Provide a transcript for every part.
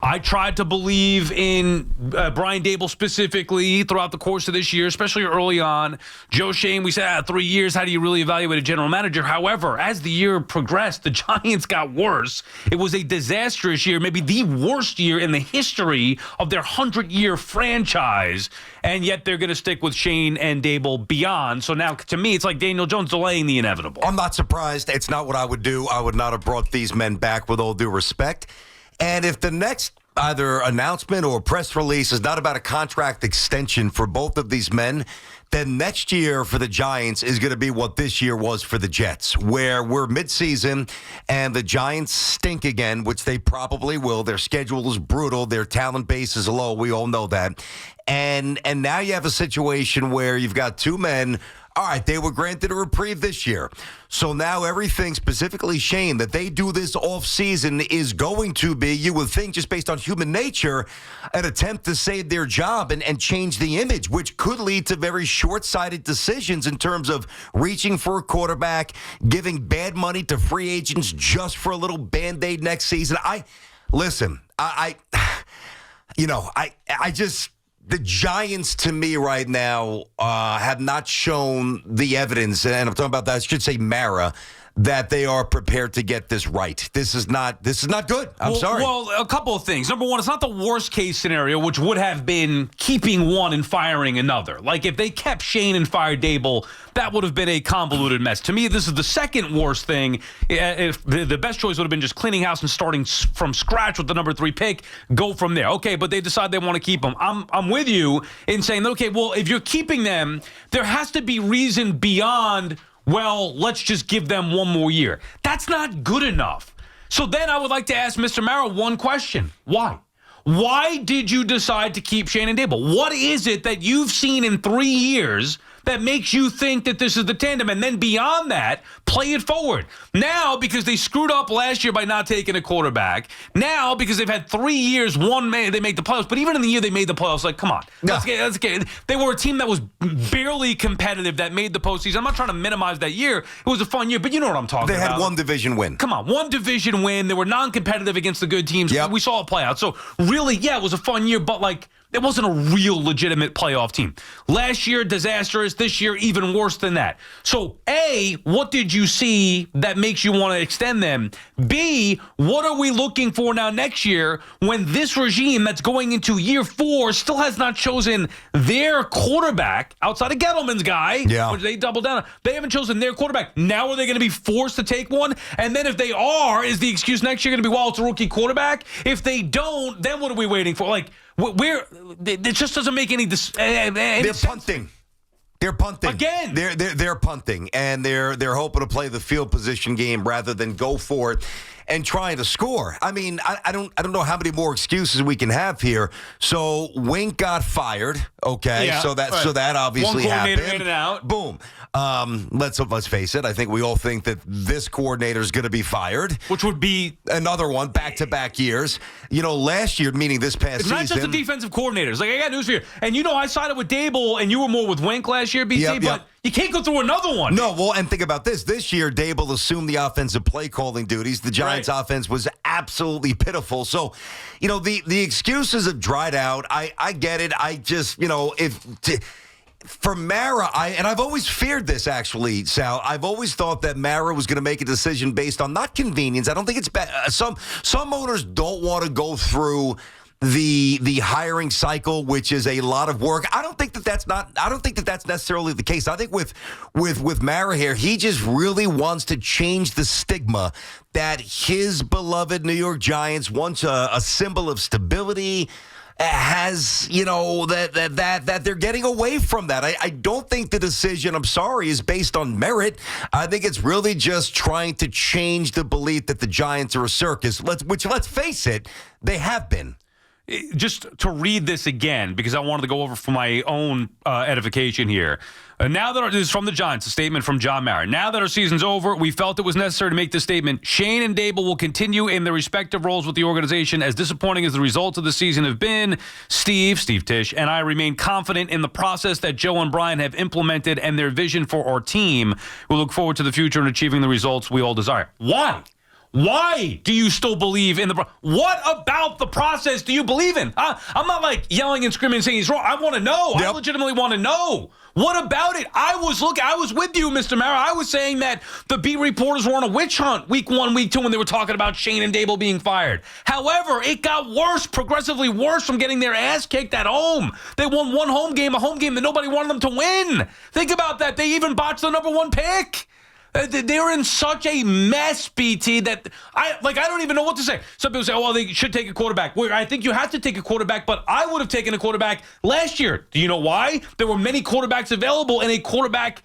I tried to believe in Brian Daboll specifically throughout the course of this year, especially early on. Joe Schoen, we said, 3 years, how do you really evaluate a general manager? However, as the year progressed, the Giants got worse. It was a disastrous year, maybe the worst year in the history of their 100-year franchise, and yet they're going to stick with Schoen and Daboll beyond. So now, to me, it's like Daniel Jones delaying the inevitable. I'm not surprised. It's not what I would do. I would not have brought these men back, with all due respect. And if the next either announcement or press release is not about a contract extension for both of these men, then next year for the Giants is going to be what this year was for the Jets, where we're midseason and the Giants stink again, which they probably will. Their schedule is brutal. Their talent base is low. We all know that. And now you have a situation where you've got two men. All right, they were granted a reprieve this year. So now everything, specifically Schoen, that they do this offseason is going to be, you would think, just based on human nature, an attempt to save their job and change the image, which could lead to very short-sighted decisions in terms of reaching for a quarterback, giving bad money to free agents just for a little Band-Aid next season. The Giants, to me, right now, have not shown the evidence, and I'm talking about that, I should say Mara, that they are prepared to get this right. This is not good. I'm sorry. Well, a couple of things. Number one, it's not the worst case scenario, which would have been keeping one and firing another. Like if they kept Schoen and fired Daboll, that would have been a convoluted mess. To me, this is the second worst thing. If the best choice would have been just cleaning house and starting from scratch with the number 3 pick, go from there. Okay, but they decide they want to keep them. I'm with you in saying, okay, well, if you're keeping them, there has to be reason beyond, well, let's just give them one more year. That's not good enough. So then I would like to ask Mr. Mara one question. Why? Why did you decide to keep Schoen and Daboll? What is it that you've seen in 3 years that makes you think that this is the tandem? And then beyond that, play it forward. Now, because they screwed up last year by not taking a quarterback. Now, because they've had 3 years, they made the playoffs. But even in the year they made the playoffs, like, come on. No. Let's get. They were a team that was barely competitive that made the postseason. I'm not trying to minimize that year. It was a fun year, but you know what I'm talking about. They had one division win. Come on, one division win. They were non-competitive against the good teams. Yep. We saw it play out. So really, yeah, it was a fun year, but it wasn't a real legitimate playoff team. Last year, disastrous. This year, even worse than that. So, A, what did you see that makes you want to extend them? B, what are we looking for now next year when this regime that's going into year 4 still has not chosen their quarterback outside of Gettleman's guy, which they doubled down on. They haven't chosen their quarterback. Now are they going to be forced to take one? And then if they are, is the excuse next year going to be, well, it's a rookie quarterback? If they don't, then what are we waiting for? It just doesn't make any sense. They're punting. They're punting again. They're punting, and they're hoping to play the field position game rather than go for it and trying to score. I mean, I don't know how many more excuses we can have here. So Wink got fired. Okay, yeah, so that obviously happened. In and out. Boom. Let's face it. I think we all think that this coordinator is going to be fired, which would be another one back-to-back years. Last year, meaning this past season. It's not just the defensive coordinators. I got news for you. And I sided with Daboll, and you were more with Wink last year, BC. But you can't go through another one. No, well, and think about this. This year, Daboll assumed the offensive play calling duties. The Giants' offense was absolutely pitiful. So, the excuses have dried out. I get it. I just, for Mara, and I've always feared this, actually, Sal. I've always thought that Mara was going to make a decision based on not convenience. I don't think it's bad. Some owners don't want to go through the hiring cycle, which is a lot of work. I don't think that's necessarily the case. I think with Mara here, he just really wants to change the stigma that his beloved New York Giants, once a symbol of stability, has, that they're getting away from that. I don't think the decision, I'm sorry, is based on merit. I think it's really just trying to change the belief that the Giants are a circus, which, let's face it, they have been. Just to read this again, because I wanted to go over for my own edification here. Now that this is from the Giants, a statement from John Mara. Now that our season's over, we felt it was necessary to make this statement. Schoen and Daboll will continue in their respective roles with the organization. As disappointing as the results of the season have been, Steve Tisch, and I remain confident in the process that Joe and Brian have implemented and their vision for our team. We look forward to the future and achieving the results we all desire. Why? Why do you still believe in what about the process do you believe in? I'm not like yelling and screaming and saying he's wrong. I want to know. Yep. I legitimately want to know. What about it? I was with you, Mr. Mara. I was saying that the beat reporters were on a witch hunt week 1, week 2 when they were talking about Schoen and Daboll being fired. However, it got worse, progressively worse from getting their ass kicked at home. They won one home game, a home game that nobody wanted them to win. Think about that. They even botched the number 1 pick. They were in such a mess, BT, that I don't even know what to say. Some people say, oh, well, they should take a quarterback. Well, I think you have to take a quarterback, but I would have taken a quarterback last year. Do you know why? There were many quarterbacks available in a quarterback,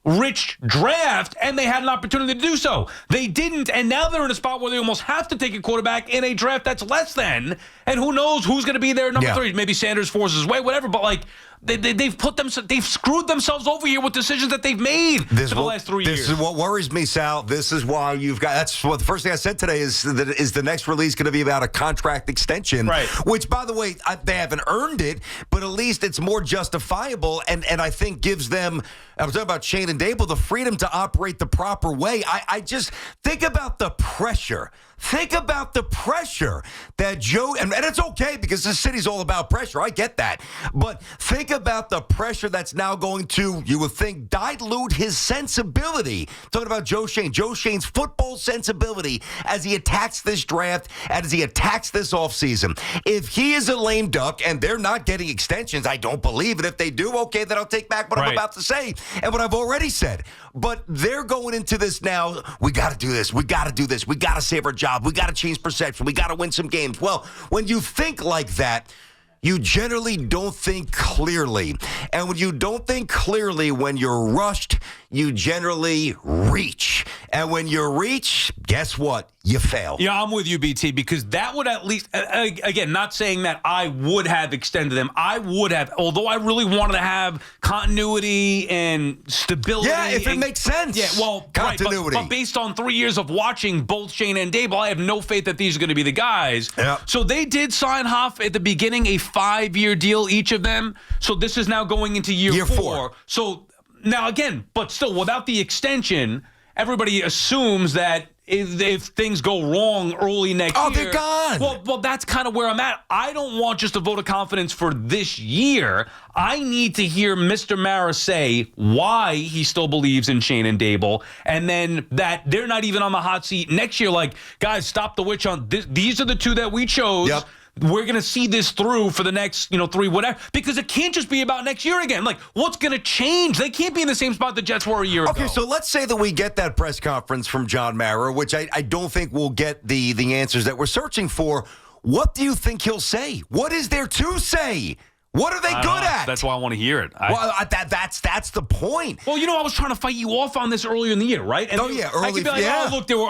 rich draft, and they had an opportunity to do so. They didn't, and now they're in a spot where they almost have to take a quarterback in a draft that's less than, and who knows who's going to be there at number 3. Maybe Sanders forces his way, whatever, but they've screwed themselves over here with decisions that they've made for the last 3 years. This is what worries me, Sal. This is why that's what the first thing I said today is the next release going to be about a contract extension, right? Which, by the way, they haven't earned it, but at least it's more justifiable, and I think gives them. I was talking about Schoen and Daboll, the freedom to operate the proper way. I just think about the pressure. Think about the pressure that Joe, and it's okay because this city's all about pressure. I get that. But think about the pressure that's now going to, you would think, dilute his sensibility. Talking about Joe Schoen's football sensibility as he attacks this draft, as he attacks this offseason. If he is a lame duck and they're not getting extensions, I don't believe it. If they do, okay, then I'll take back what I'm about to say and what I've already said. But they're going into this now, we got to do this. We got to do this. We got to save our job. We got to change perception. We got to win some games. Well, when you think like that, you generally don't think clearly. And when you don't think clearly, when you're rushed, you generally reach. And when you reach, guess what? You fail. Yeah, I'm with you, BT, because that would at least, again, not saying that I would have extended them. I would have, although I really wanted to have continuity and stability. Yeah, if it makes sense. Yeah, well, continuity. Right, but based on 3 years of watching both Schoen and Daboll, I have no faith that these are going to be the guys. Yeah. So they did sign Hoff at the beginning, a 5-year deal, each of them. So this is now going into year 4. So now, again, but still, without the extension, everybody assumes that if things go wrong early next year, they're gone. Well, that's kind of where I'm at. I don't want just a vote of confidence for this year. I need to hear Mr. Mara say why he still believes in Schoen and Daboll, and then that they're not even on the hot seat next year. Like, guys, stop the witch hunt. These are the 2 that we chose. Yep. We're going to see this through for the next, 3, whatever, because it can't just be about next year again. Like, what's going to change? They can't be in the same spot the Jets were a year ago. Okay, so let's say that we get that press conference from John Mara, which I don't think we'll get the answers that we're searching for. What do you think he'll say? What is there to say? What are they good at? That's why I want to hear it. That's the point. Well, I was trying to fight you off on this earlier in the year, right? And early. I could be like, oh, look, there were,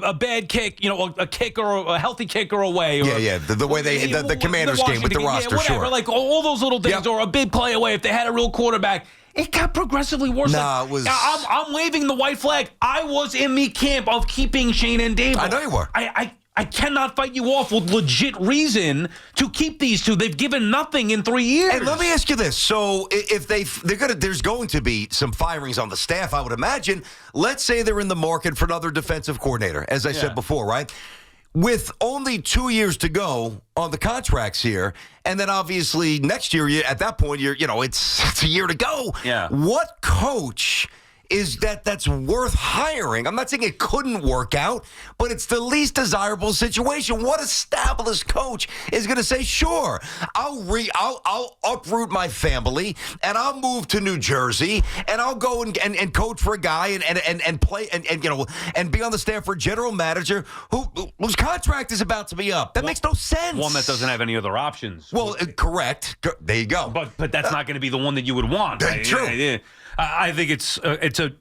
a bad kick, a kick or a healthy kick or away. Or, the way the Commanders game with the roster, whatever, sure. Like all those little things, or a big play away if they had a real quarterback. It got progressively worse. It was. I'm waving the white flag. I was in the camp of keeping Schoen and Daboll. I know you were. I cannot fight you off with legit reason to keep these 2. They've given nothing in 3 years. And let me ask you this: so if there's going to be some firings on the staff, I would imagine. Let's say they're in the market for another defensive coordinator, as I said before, right? With only 2 years to go on the contracts here, and then obviously next year, at that point, it's a year to go. Yeah. What coach is that's worth hiring? I'm not saying it couldn't work out, but it's the least desirable situation. What established coach is going to say, sure, I'll uproot my family and I'll move to New Jersey and I'll go and coach for a guy and play and be on the staff for a general manager whose contract is about to be up. That makes no sense. One that doesn't have any other options. Well, correct. There you go. But that's not going to be the one that you would want. Right? True. I think it's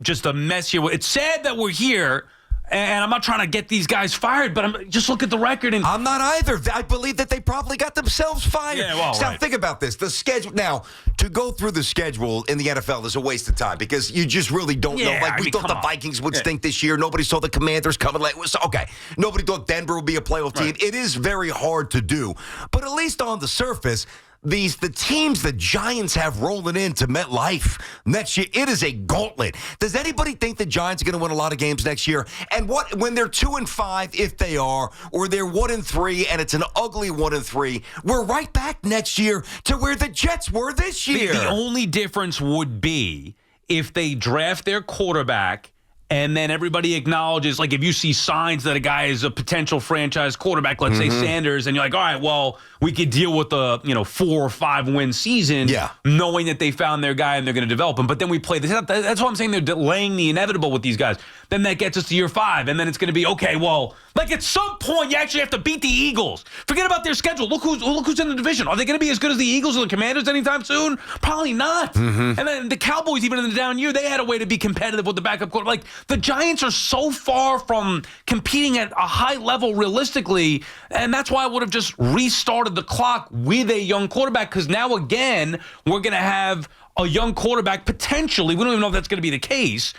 just a mess here. It's sad that we're here, and I'm not trying to get these guys fired, but just look at the record. And I'm not either. I believe that they probably got themselves fired. Yeah, well, now, think about this. The schedule. Now, to go through the schedule in the NFL is a waste of time because you just really don't know. Like, we thought the Vikings would stink this year. Nobody saw the Commanders coming. Okay. Nobody thought Denver would be a playoff team. It is very hard to do. But at least on the surface, the teams the Giants have rolling into MetLife next year, it is a gauntlet. Does anybody think the Giants are going to win a lot of games next year? And when they're 2-5, if they are, or they're 1-3, and it's an ugly 1-3, we're right back next year to where the Jets were this year. The only difference would be if they draft their quarterback and then everybody acknowledges, like if you see signs that a guy is a potential franchise quarterback, let's say Sanders, and you're like, all right, well, we could deal with the 4 or 5 win season, knowing that they found their guy and they're going to develop him. But then we play this. That's why I'm saying they're delaying the inevitable with these guys. Then that gets us to year 5, and then it's going to be, okay, well, like at some point you actually have to beat the Eagles. Forget about their schedule. Look who's in the division. Are they going to be as good as the Eagles or the Commanders anytime soon? Probably not. And then the Cowboys, even in the down year, they had a way to be competitive with the backup quarterback. Like the Giants are so far from competing at a high level realistically, and that's why I would have just restarted the clock with a young quarterback, because now again we're going to have a young quarterback potentially. We don't even know if that's going to be the case.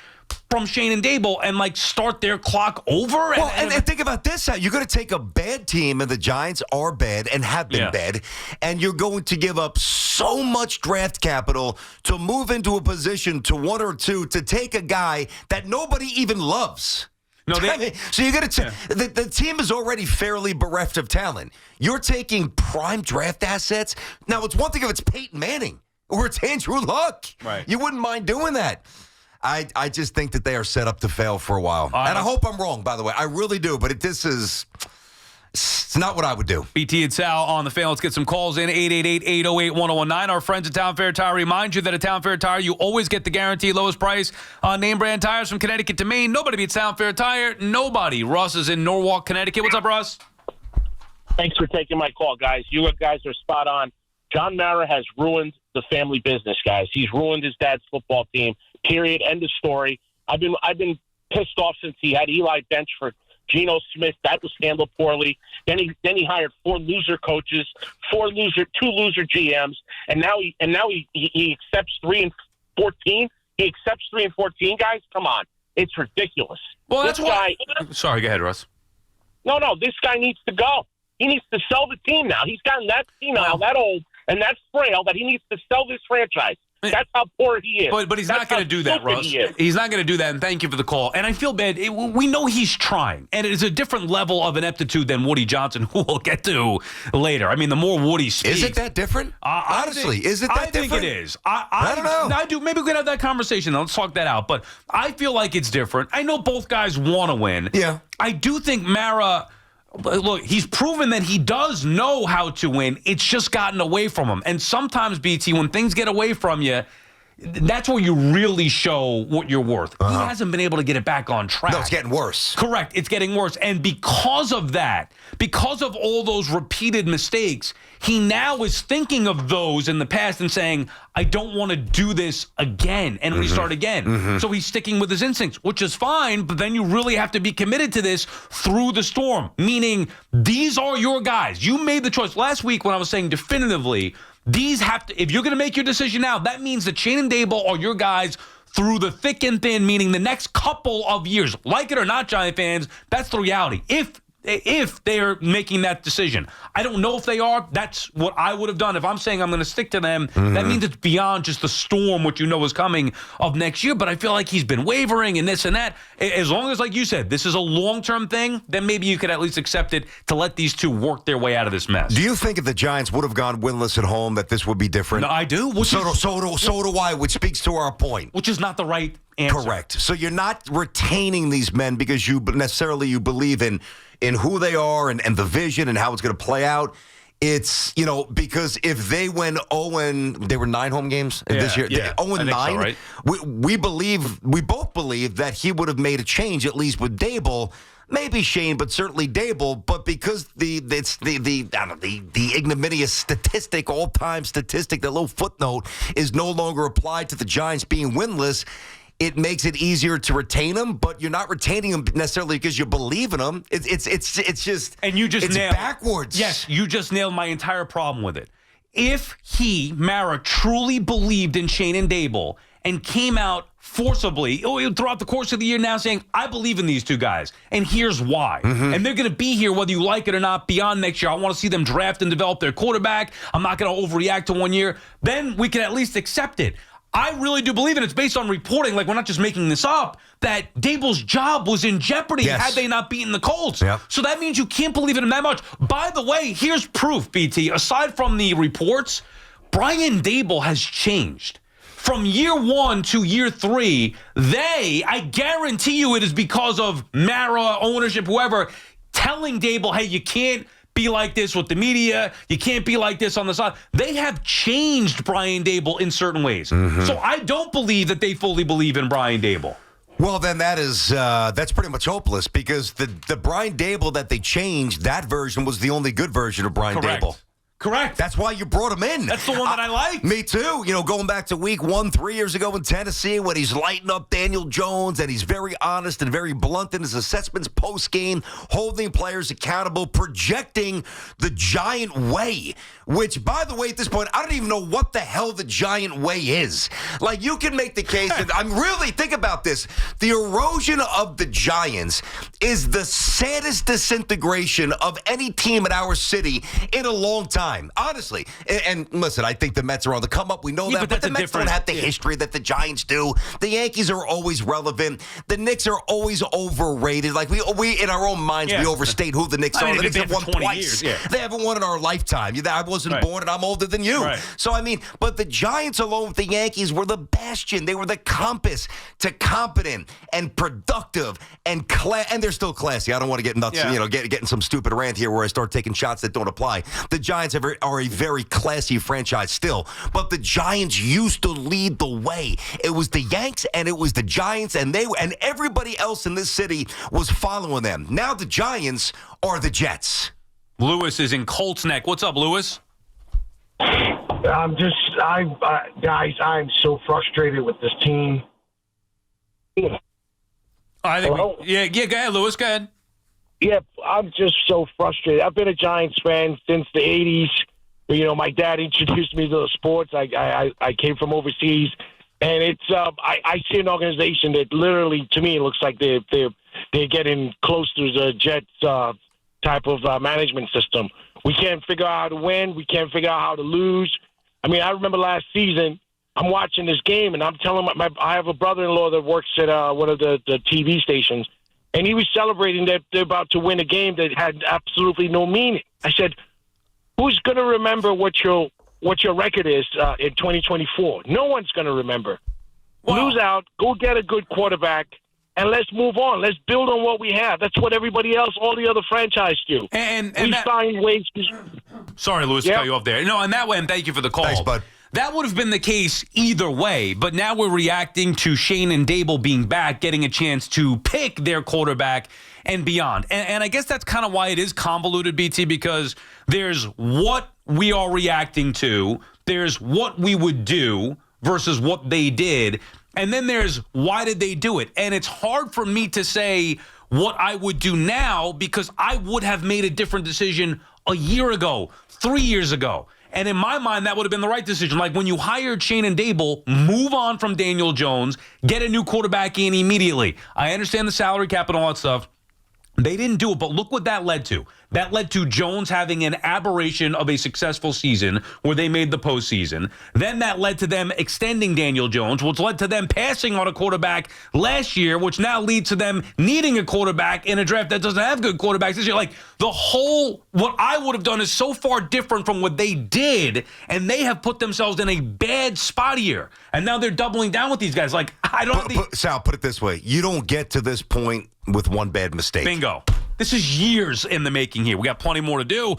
From Schoen and Daboll, and like start their clock over. Well, and think about this: you're going to take a bad team, and the Giants are bad and have been bad, and you're going to give up so much draft capital to move into a position to 1 or 2 to take a guy that nobody even loves. No, so you're going to the team is already fairly bereft of talent. You're taking prime draft assets. Now, it's one thing if it's Peyton Manning or it's Andrew Luck. Right. You wouldn't mind doing that. I just think that they are set up to fail for a while. And I hope I'm wrong, by the way. I really do. But it's not what I would do. BT and Sal on the fan. Let's get some calls in. 888-808-1019. Our friends at Town Fair Tire remind you that at Town Fair Tire, you always get the guaranteed lowest price on name brand tires from Connecticut to Maine. Nobody beats Town Fair Tire. Nobody. Russ is in Norwalk, Connecticut. What's up, Russ? Thanks for taking my call, guys. You guys are spot on. John Mara has ruined the family business, guys. He's ruined his dad's football team. Period. End of story. I've been pissed off since he had Eli bench for Geno Smith. That was handled poorly. Then he hired 4 loser coaches, 2 loser GMs, and now he accepts 3-14. He accepts 3-14, guys. Come on, it's ridiculous. Well, that's why. Sorry, go ahead, Russ. No, this guy needs to go. He needs to sell the team now. He's gotten that senile, that old, and that frail that he needs to sell this franchise. That's how poor he is. But he's not going to do that, Russ. He's not going to do that, and thank you for the call. And I feel bad. We know he's trying, and it is a different level of ineptitude than Woody Johnson, who we'll get to later. I mean, the more Woody speaks. Is it that different? Honestly, is it that different? I think it is. I don't know. I do. Maybe we can have that conversation. Let's talk that out. But I feel like it's different. I know both guys want to win. Yeah. I do think Mara... Look, he's proven that he does know how to win. It's just gotten away from him. And sometimes, BT, when things get away from you, that's where you really show what you're worth. He hasn't been able to get it back on track. No, it's getting worse. Correct. It's getting worse. And because of that, because of all those repeated mistakes, he now is thinking of those in the past and saying, I don't want to do this again and restart again. So he's sticking with his instincts, which is fine, but then you really have to be committed to this through the storm, meaning these are your guys. You made the choice. Last week when I was saying definitively, these have to, if you're going to make your decision now, that means that Schoen and Daboll are your guys through the thick and thin, meaning the next couple of years. Like it or not, Giant fans, that's the reality. If they're making that decision. I don't know if they are. That's what I would have done. If I'm saying I'm going to stick to them, that means it's beyond just the storm, which you know is coming of next year. But I feel like he's been wavering and this and that. As long as, like you said, this is a long-term thing, then maybe you could at least accept it to let these two work their way out of this mess. Do you think if the Giants would have gone winless at home that this would be different? No, I do. So do I, which speaks to our point. Which is not the right answer. Correct. So you're not retaining these men because you believe in who they are and the vision and how it's going to play out. It's, because if they went 0-, they were 9 home games this year. 0-9, so, right? we both believe that he would have made a change, at least with Daboll. Maybe Schoen, but certainly Daboll. But because the ignominious statistic, all-time statistic, that little footnote is no longer applied to the Giants being winless, it makes it easier to retain them, but you're not retaining them necessarily because you believe in them. It's just backwards. Yes, you just nailed my entire problem with it. If Mara, truly believed in Schoen and Daboll and came out forcibly throughout the course of the year now saying, I believe in these two guys, and here's why. And they're going to be here whether you like it or not beyond next year. I want to see them draft and develop their quarterback. I'm not going to overreact to 1 year. Then we can at least accept it. I really do believe, and it's based on reporting, like we're not just making this up, that Daboll's job was in jeopardy had they not beaten the Colts. Yep. So that means you can't believe in him that much. By the way, here's proof, BT. Aside from the reports, Brian Daboll has changed. From year 1 to year 3, I guarantee you it is because of Mara, ownership, whoever, telling Daboll, hey, you can't be like this with the media. You can't be like this on the side. They have changed Brian Daboll in certain ways. So I don't believe that they fully believe in Brian Daboll. Well, then that's pretty much hopeless because the Brian Daboll that they changed, that version was the only good version of Brian Daboll. Correct. That's why you brought him in. That's the one that I like. Me too. Going back to week 1, 3 years ago in Tennessee when he's lighting up Daniel Jones and he's very honest and very blunt in his assessments post-game, holding players accountable, projecting the Giant way, which, by the way, at this point, I don't even know what the hell the Giant way is. Like, you can make the case that, think about this. The erosion of the Giants is the saddest disintegration of any team in our city in a long time. Honestly, and listen, I think the Mets are on the come up. We know that, but the Mets don't have the history that the Giants do. The Yankees are always relevant. The Knicks are always overrated. Like we in our own minds, we overstate who the Knicks are. The Knicks have won twice. They haven't won in our lifetime. I wasn't born, and I'm older than you. So but the Giants, along with the Yankees, were the bastion. They were the compass to competent and productive and they're still classy. I don't want to get nuts. Getting some stupid rant here where I start taking shots that don't apply. The Giants are a very classy franchise still, but the Giants used to lead the way. It was the Yanks and it was the Giants, and everybody else in this city was following them. Now the Giants are the Jets. Lewis is in Colts Neck. What's up, Lewis? Guys, I'm so frustrated with this team. I think go ahead, Lewis, go ahead. Yeah, I'm just so frustrated. I've been a Giants fan since the 80s. My dad introduced me to the sports. I came from overseas, and it's I see an organization that literally, to me, it looks like they're getting close to the Jets type of management system. We can't figure out how to win. We can't figure out how to lose. I mean, I remember last season, I'm watching this game, and I'm telling I have a brother-in-law that works at one of the TV stations, and he was celebrating that they're about to win a game that had absolutely no meaning. I said, who's going to remember what your record is in 2024? No one's going to remember. Wow. Lose out, go get a good quarterback, and let's move on. Let's build on what we have. That's what everybody else, all the other franchises do. And we find ways to... Sorry, Lewis, to cut you off there. No, and that way, and thank you for the call. Thanks, bud. That would have been the case either way, but now we're reacting to Schoen and Daboll being back, getting a chance to pick their quarterback and beyond. And I guess that's kind of why it is convoluted, BT, because there's what we are reacting to, there's what we would do versus what they did, and then there's why did they do it. And it's hard for me to say what I would do now because I would have made a different decision a year ago, 3 years ago. And in my mind, that would have been the right decision. Like when you hired Schoen and Daboll, move on from Daniel Jones, get a new quarterback in immediately. I understand the salary cap and all that stuff. They didn't do it, but look what that led to. That led to Jones having an aberration of a successful season where they made the postseason. Then that led to them extending Daniel Jones, which led to them passing on a quarterback last year, which now leads to them needing a quarterback in a draft that doesn't have good quarterbacks this year. Like what I would have done is so far different from what they did, and they have put themselves in a bad spot here. And now they're doubling down with these guys. Like, I don't Sal, put it this way. You don't get to this point with one bad mistake. Bingo. This is years in the making here. We got plenty more to do.